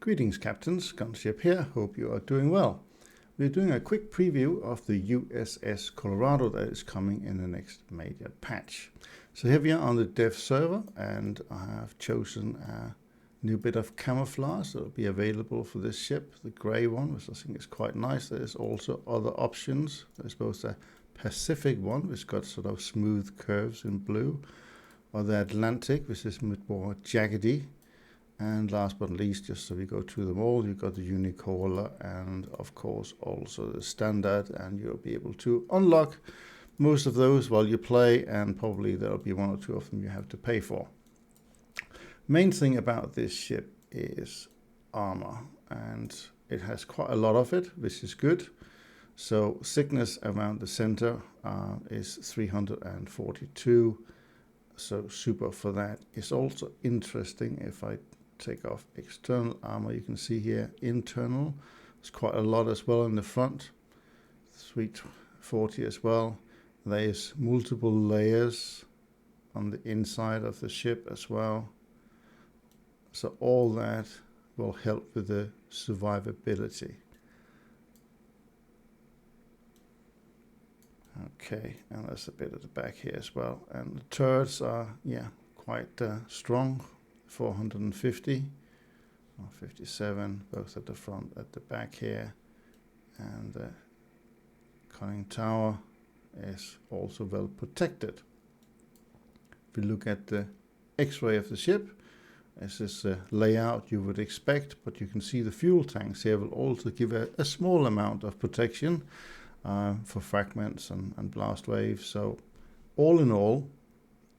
Greetings captains, Gunship here, hope you are doing well. We're doing a quick preview of the USS Colorado that is coming in the next major patch. So here we are on the dev server, and I have chosen a new bit of camouflage that will be available for this ship, the grey one, which I think is quite nice. There's also other options. There's both a Pacific one, which got sort of smooth curves in blue, or the Atlantic, which is a bit more jaggedy. And last but not least, just so we go through them all, you've got the unicolor and of course also the standard, and you'll be able to unlock most of those while you play, and probably there'll be one or two of them you have to pay for. Main thing about this ship is armor, and it has quite a lot of it, which is good. So thickness around the center is 342, so super for that. It's also interesting, if I take off external armor, you can see here internal, there's quite a lot as well in the front, 340 as well. There's multiple layers on the inside of the ship as well, so all that will help with the survivability. Okay, and there's a bit at the back here as well, and the turrets are quite strong, 450 or 57, both at the front, at the back here, and the conning tower is also well protected. If we look at the X-ray of the ship, this is a layout you would expect, but you can see the fuel tanks here will also give a small amount of protection for fragments and blast waves. So all in all,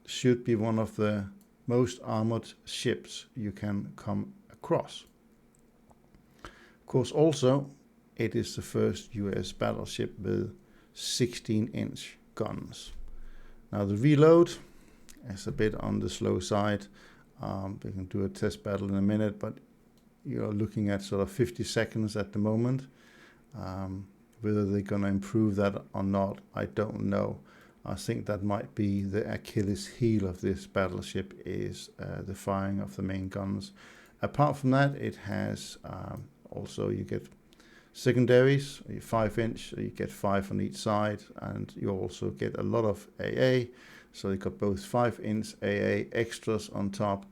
should be one of the most armored ships you can come across. Of course, also it is the first US battleship with 16-inch guns. Now the reload is a bit on the slow side. We can do a test battle in a minute, but you're looking at sort of 50 seconds at the moment. Whether they're going to improve that or not, I don't know. I think that might be the Achilles heel of this battleship, is the firing of the main guns. Apart from that, it has also, you get secondaries, 5-inch, so you get 5 on each side, and you also get a lot of AA. So you got both 5-inch AA extras on top.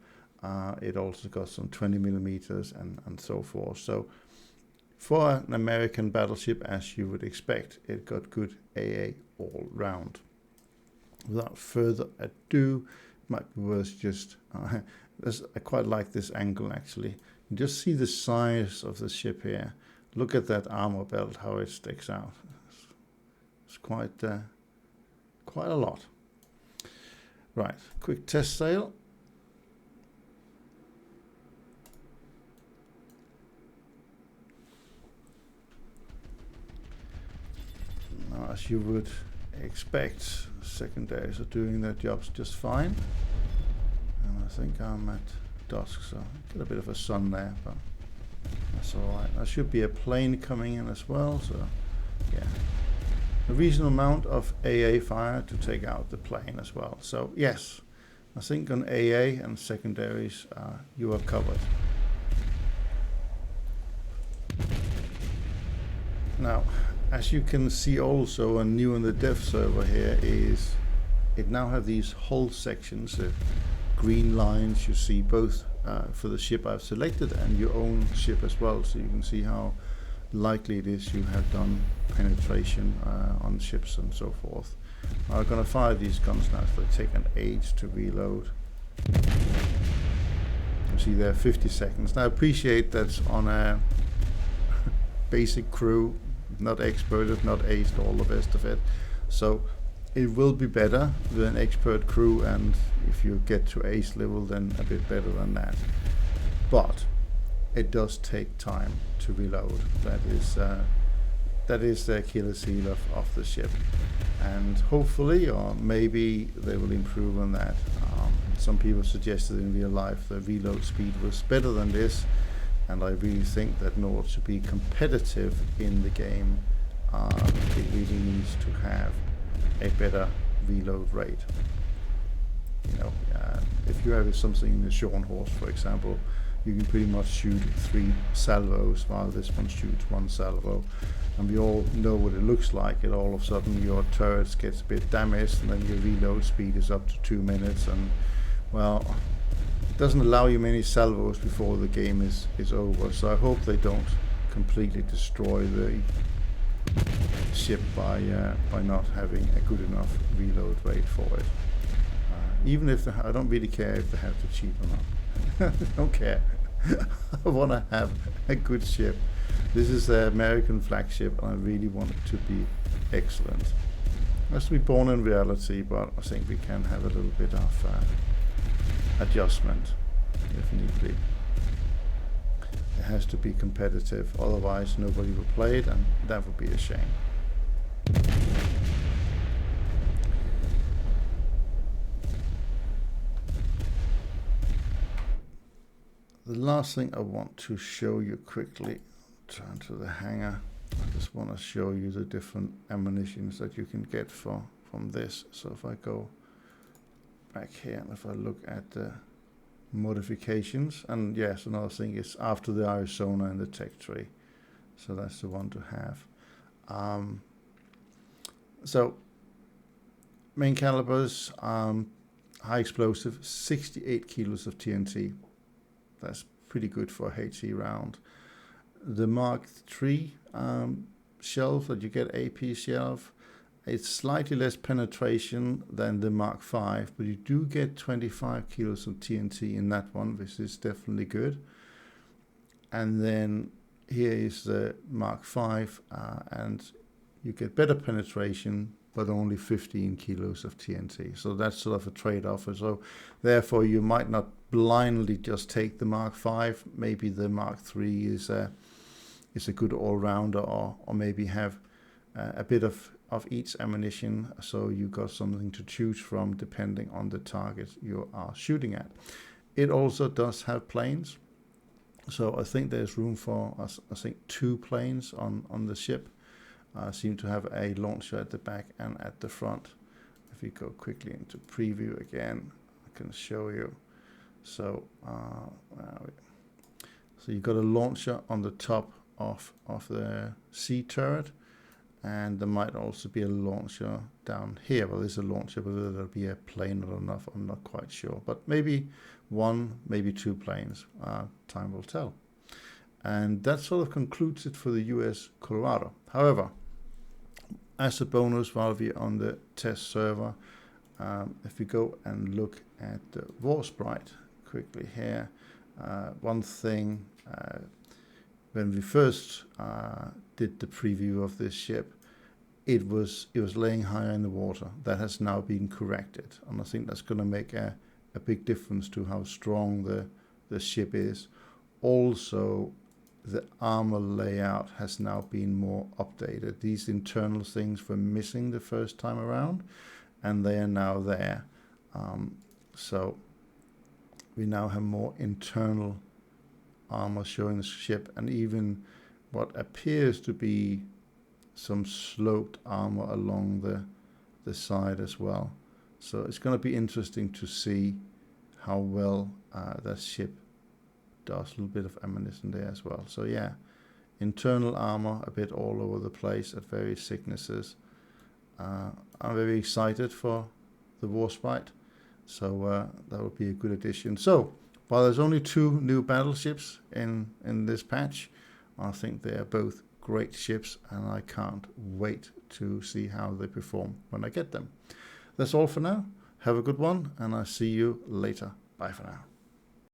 It also got some 20 millimeters and so forth. So for an American battleship, as you would expect, it got good AA all round. Without further ado, it might be worth just, I quite like this angle actually. You just see the size of the ship here. Look at that armor belt, how it sticks out. It's quite a lot. Right, quick test sail. Now, as you would expect, secondaries are doing their jobs just fine, and I think I'm at dusk, so I get a bit of a sun there, but that's alright. There should be a plane coming in as well, so yeah, a reasonable amount of AA fire to take out the plane as well. So yes, I think on AA and secondaries you are covered. Now, as you can see also, and new on the dev server here, is it now have these hull sections, green lines you see both for the ship I've selected and your own ship as well, so you can see how likely it is you have done penetration on ships and so forth. I'm going to fire these guns now, so they take an age to reload. You can see there 50 seconds. Now I appreciate that's on a basic crew, not experted, not aced, all the best of it. So it will be better with an expert crew, and if you get to ace level, then a bit better than that. But it does take time to reload. That is the Achilles heel of the ship, and hopefully, or maybe they will improve on that. Some people suggested in real life the reload speed was better than this, and I really think that in order to be competitive in the game, it really needs to have a better reload rate. You know, if you have something in the Shorn Horse, for example, you can pretty much shoot 3 salvos, while this one shoots 1 salvo. And we all know what it looks like. It all of a sudden your turret gets a bit damaged, and then your reload speed is up to 2 minutes, and well, it doesn't allow you many salvos before the game is over. So I hope they don't completely destroy the ship by not having a good enough reload rate for it. Even if I don't really care if they have to cheat or not. I don't care. I want to have a good ship. This is the American flagship, and I really want it to be excellent. It has to be born in reality, but I think we can have a little bit of adjustment if need be. It has to be competitive, otherwise nobody will play it, and that would be a shame. The last thing I want to show you quickly, turn to the hangar. I just want to show you the different ammunitions that you can get from this. So if I go back here, and if I look at the modifications, and yes, another thing is after the Arizona and the tech tree. So that's the one to have. So main calibers, high explosive, 68 kilos of TNT. That's pretty good for a HE round. The Mark III shelf that you get, AP shelf, it's slightly less penetration than the Mark V, but you do get 25 kilos of TNT in that one, which is definitely good. And then here is the Mark V, and you get better penetration, but only 15 kilos of TNT. So that's sort of a trade-off. So therefore, you might not blindly just take the Mark V. Maybe the Mark III is a good all-rounder, or maybe have a bit of each ammunition, so you got something to choose from depending on the target you are shooting at. It also does have planes, so I think there's room for I think 2 planes on the ship. Seem to have a launcher at the back and at the front. If we go quickly into preview again, I can show you. So so you've got a launcher on the top of the sea turret, and there might also be a launcher down here. Well, there's a launcher, but whether there'll be a plane or not, I'm not quite sure. But maybe 1, maybe 2 planes. Time will tell. And that sort of concludes it for the US Colorado. However, as a bonus, while we're on the test server, if we go and look at the Warspite quickly here, one thing, when we first did the preview of this ship, it was laying higher in the water. That has now been corrected, and I think that's going to make a big difference to how strong the ship is. Also, the armor layout has now been more updated. These internal things were missing the first time around, and they are now there. So we now have more internal armor showing the ship, and even what appears to be some sloped armor along the side as well. So it's going to be interesting to see how well that ship does. A little bit of ammunition there as well. So yeah, internal armor a bit all over the place at various thicknesses. I'm very excited for the Warspite, so that will be a good addition. So while there's only 2 new battleships in this patch, I think they are both great ships, and I can't wait to see how they perform when I get them. That's all for now. Have a good one, and I'll see you later. Bye for now.